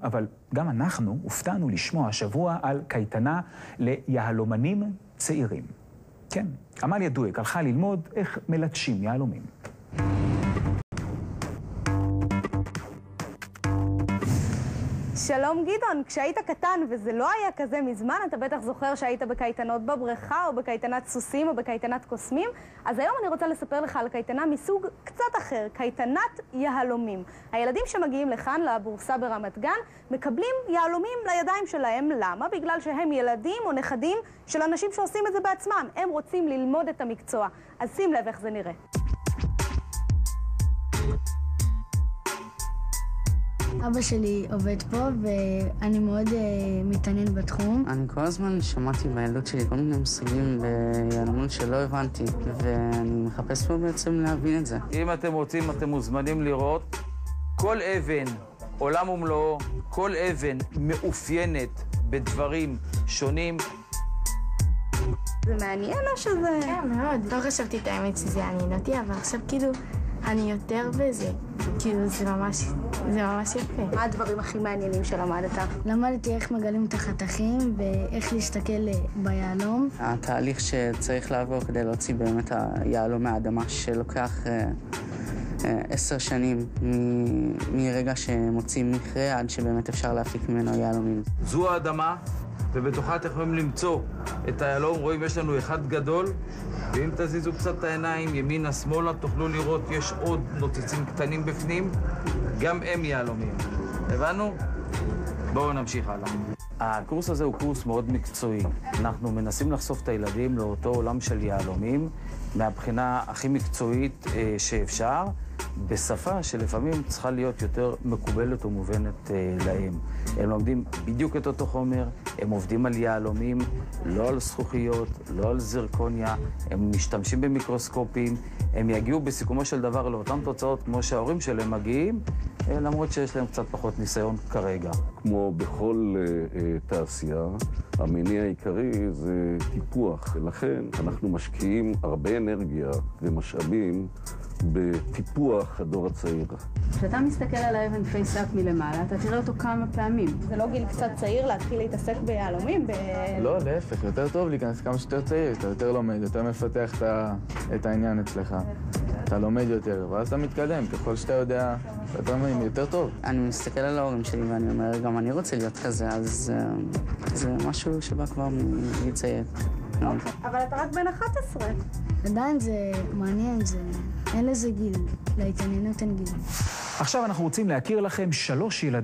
אבל גם אנחנו הופתענו לשמוע השבוע על קייטנה ליהלומנים צעירים. כן, עמליה דואק הלכה ללמוד איך מלטשים יהלומים. שלום גדעון, כשהיית קטן וזה לא היה כזה מזמן, אתה בטח זוכר שהיית בקייטנות בבריכה או בקייטנת סוסים או בקייטנת קוסמים. אז היום אני רוצה לספר לך על קייטנה מסוג קצת אחר, קייטנת יהלומים. הילדים שמגיעים לכאן, לבורסה ברמת גן, מקבלים יהלומים לידיים שלהם. למה? בגלל שהם ילדים או נכדים של אנשים שעושים את זה בעצמם. הם רוצים ללמוד את המקצוע. אז שים לב איך זה נראה. אבא שלי עובד פה ואני מאוד מתעניין בתחום. אני כל הזמן שמעתי בילדות שלי כל מיני מושגים ביהלומים שלא הבנתי, ואני מחפש פה בעצם להבין את זה. אם אתם רוצים, אתם מוזמנים לראות כל אבן, עולם ומלואו, כל אבן מאופיינת בדברים שונים. זה מעניין או שזה? כן, מאוד. לא חשבתי את האמת שזה יעניין אותי, אבל עכשיו כאילו אני יותר בזה. כאילו זה ממש יפה. מה הדברים הכי מעניינים שלמדת? למדתי איך מגלים את החתכים ואיך להסתכל ביהלום. התהליך שצריך לעבור כדי להוציא באמת היהלום מהאדמה, שלוקח 10 שנים מרגע שמוצאים מכרה עד שבאמת אפשר להפיק ממנו יהלומים. זו האדמה, ובתוכה אתם יכולים למצוא את היהלום. רואים, יש לנו אחד גדול, ואם תזיזו קצת את העיניים, ימינה, שמאלה, תוכלו לראות, יש עוד נוצצים קטנים בפנים, גם הם יהלומים. הבנו? בואו נמשיך הלאה. הקורס הזה הוא קורס מאוד מקצועי. אנחנו מנסים לחשוף את הילדים לאותו עולם של יהלומים, מהבחינה הכי מקצועית שאפשר, בשפה שלפעמים צריכה להיות יותר מקובלת ומובנת להם. הם לומדים בדיוק את אותו חומר, הם עובדים על יהלומים, לא על זכוכיות, לא על זרקוניה, הם משתמשים במיקרוסקופים, הם יגיעו בסיכומו של דבר לאותן תוצאות כמו שההורים שלהם מגיעים, למרות שיש להם קצת פחות ניסיון כרגע. כמו בכל תעשייה, המניע העיקרי זה טיפוח, ולכן אנחנו משקיעים הרבה אנרגיה ומשאבים בטיפוח הדור הצעיר. כשאתה מסתכל על האבן פייסאפ מלמעלה, אתה תראה אותו כמה פעמים. זה לא גיל קצת צעיר להתחיל להתעסק ביהלומים? לא, להפך, יותר טוב להיכנס כמה שיותר צעיר, אתה יותר לומד, יותר מפתח את העניין אצלך. אתה לומד יותר, ואז אתה מתקדם, ככל שאתה יודע, אתה מבין, יותר טוב. אני מסתכל על ההורים שלי ואני אומר, גם אני רוצה להיות כזה, אז זה משהו שבא כבר מציית. אבל אתה רק בן 11. עדיין זה מעניין, אין לזה גיל, להתעניינות אין גיל. עכשיו אנחנו רוצים להכיר לכם 3 ילדים.